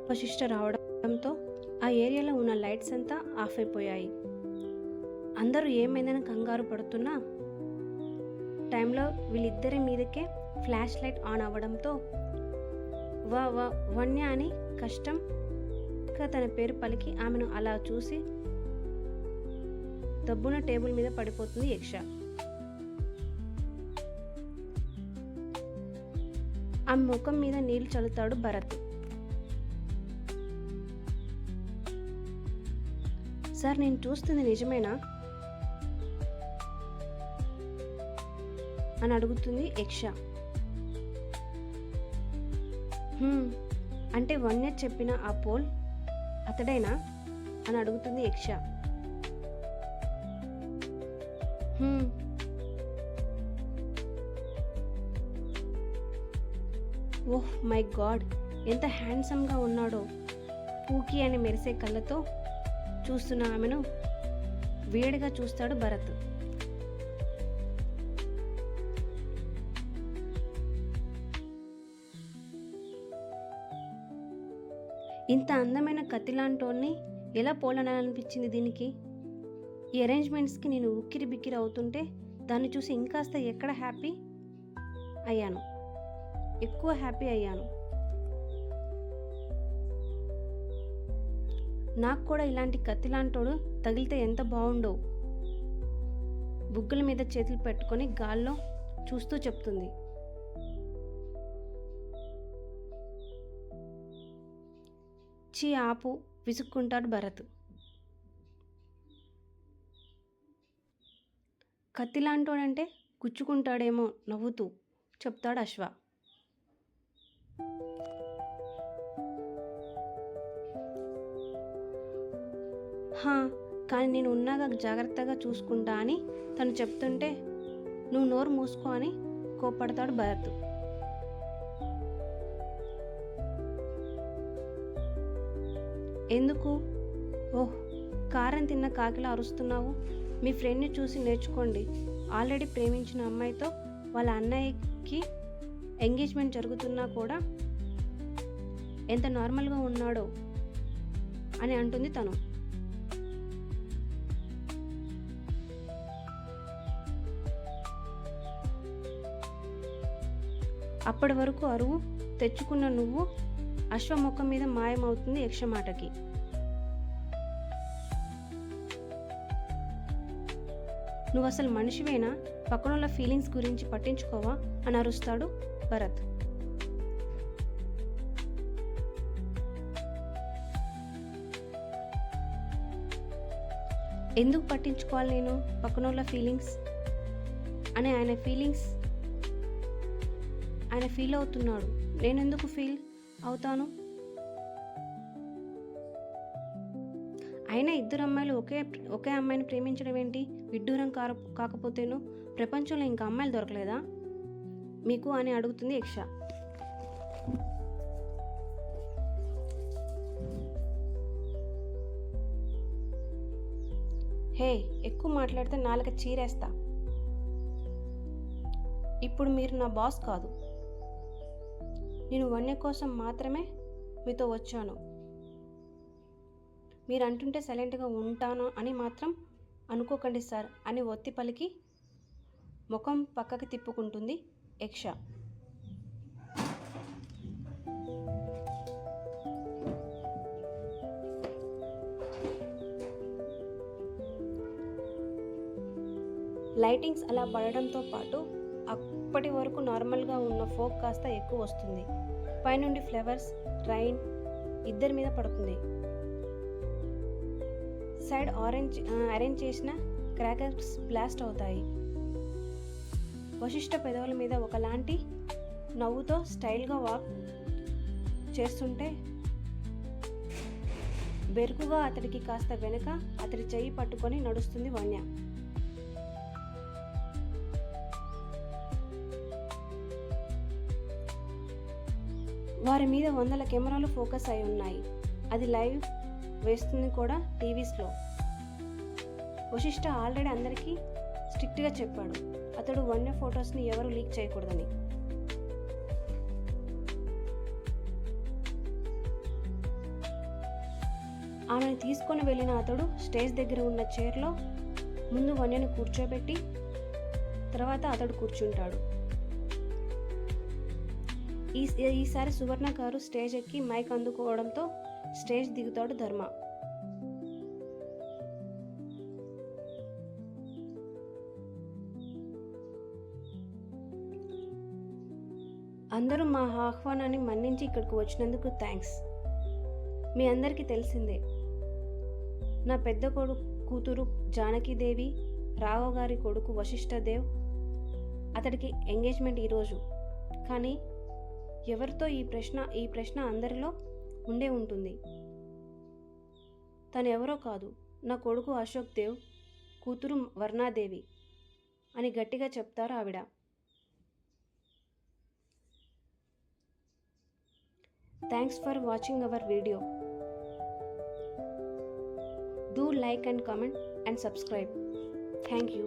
వశిష్ఠ రావడంతో ఆ ఏరియాలో ఉన్న లైట్స్ అంతా ఆఫ్ అయిపోయాయి. అందరూ ఏమైందని కంగారు పడుతున్నా టైంలో వీళ్ళిద్దరి మీదకే ఫ్లాష్ లైట్ ఆన్ అవ్వడంతో వన్య అని కష్టంగా తన పేరు పలికి ఆమెను అలా చూసి దబ్బున టేబుల్ మీద పడిపోతుంది యక్ష. ఆమె ముఖం మీద నీళ్లు చల్లుతాడు భరత్. సార్, నేను చూస్తుంది నిజమేనా అని అడుగుతుంది యక్ష. అంటే వన్య చెప్పిన ఆ పోల్ అతడేనా అని అడుగుతుంది యక్ష. ఓహ్ మై గాడ్, ఎంత హ్యాండ్సమ్గా ఉన్నాడో. పూకి అని మెరిసే కళ్ళతో చూస్తున్న ఆమెను వేడిగా చూస్తాడు భరత్. ఇంత అందమైన కత్తిలాంటోని ఎలా పోలనాలనిపించింది దీనికి? ఈ అరేంజ్మెంట్స్కి నేను ఉక్కిరి బిక్కిరి అవుతుంటే దాన్ని చూసి ఇంకాస్త ఎక్కువ హ్యాపీ అయ్యాను. నాకు కూడా ఇలాంటి కత్తిలాంటోడు తగిలితే ఎంత బాగుండో. బుగ్గల మీద చేతులు పెట్టుకొని గాల్లో చూస్తూ చెప్తుంది. చీ ఆపు, విసుక్కుంటాడు భరత్. కత్తిలాంటోడంటే గుచ్చుకుంటాడేమో నవ్వుతూ చెప్తాడు అశ్వ. కానీ నేను ఉన్నాగా జాగ్రత్తగా చూసుకుంటా అని తను చెప్తుంటే నువ్వు నోరు మూసుకో అని కోప్పడతాడు భరత్. ఎందుకు? ఓహ్, కారం తిన్న కాకిలా అరుస్తున్నావు. మీ ఫ్రెండ్ని చూసి నేర్చుకోండి. ఆల్రెడీ ప్రేమించిన అమ్మాయితో వాళ్ళ అన్నయ్యకి ఎంగేజ్మెంట్ జరుగుతున్నా కూడా ఎంత నార్మల్గా ఉన్నాడో అని అంటుంది తను. అప్పటి వరకు అరువు తెచ్చుకున్న నువ్వు అశ్వ ముఖం మీద మాయమవుతుంది యక్ష మాటకి. నువ్వు అసలు మనిషివేనా? పక్కనున్న ఫీలింగ్స్ గురించి పట్టించుకోవా అని అరుస్తాడు భరత్. ఎందుకు పట్టించుకోవాలి నేను పక్కనున్న ఫీలింగ్స్ అని ఆయన ఫీల్ అవుతున్నాడు. నేనెందుకు ఫీల్ అవుతాను? అయినా ఇద్దరు అమ్మాయిలు ఒకే అమ్మాయిని ప్రేమించడం ఏంటి? విడ్డూరం కాకపోతేను ప్రపంచంలో ఇంకా అమ్మాయిలు దొరకలేదా మీకు అని అడుగుతుంది యక్ష. హే, ఎక్కువ మాట్లాడితే నాలుక చీరేస్తా. ఇప్పుడు మీరు నా బాస్ కాదు. నేను వన్య కోసం మాత్రమే మీతో వచ్చాను. మీరు అంటుంటే సైలెంట్గా ఉంటాను అని మాత్రం అనుకోకండి సార్ అని ఒత్తి పలికి ముఖం పక్కకి తిప్పుకుంటుంది యక్ష. లైటింగ్స్ అలా పడడంతో పాటు అప్పటి వరకు నార్మల్గా ఉన్న ఫోక్ కాస్త ఎక్కువ వస్తుంది. పైనుండి ఫ్లవర్స్ రైన్ ఇద్దరి మీద పడుతుంది. సైడ్ అరేంజ్ చేసిన క్రాకర్స్ బ్లాస్ట్ అవుతాయి. వశిష్ఠ పెదవుల మీద ఒకలాంటి నవ్వుతో స్టైల్గా వాక్ చేస్తుంటే బెరుకుగా అతడికి కాస్త వెనుక అతడి చెయ్యి పట్టుకొని నడుస్తుంది వన్య. వారి మీద 100 కెమెరాలు ఫోకస్ అయి ఉన్నాయి. అది లైవ్ వేస్తుంది కూడా టీవీస్లో. వశిష్ఠ ఆల్రెడీ అందరికీ స్ట్రిక్ట్గా చెప్పాడు అతడు వన్య ఫొటోస్ని ఎవరు లీక్ చేయకూడదని. ఆమెను తీసుకొని వెళ్ళిన అతడు స్టేజ్ దగ్గర ఉన్న చైర్లో ముందు వన్యను కూర్చోబెట్టి తర్వాత అతడు కూర్చుంటాడు. ఈసారి సువర్ణ గారు స్టేజ్ ఎక్కి మైక్ అందుకోవడంతో స్టేజ్ దిగుతాడు ధర్మ. అందరూ మా ఆహ్వానాన్ని మన్నించి ఇక్కడికి వచ్చినందుకు థ్యాంక్స్. మీ అందరికీ తెలిసిందే, నా పెద్ద కూతురు జానకీదేవి, రాఘవ్ గారి కొడుకు వశిష్ఠదేవ్, అతడికి ఎంగేజ్మెంట్ ఈరోజు. కానీ ఎవరితో ఈ ప్రశ్న అందరిలో ఉండే ఉంటుంది. తను ఎవరో కాదు, నా కొడుకు అశోక్ దేవ్, కూతురు వర్ణాదేవి అని గట్టిగా చెప్తారు ఆవిడ. Thanks for watching our video. Do like and comment and subscribe. Thank you.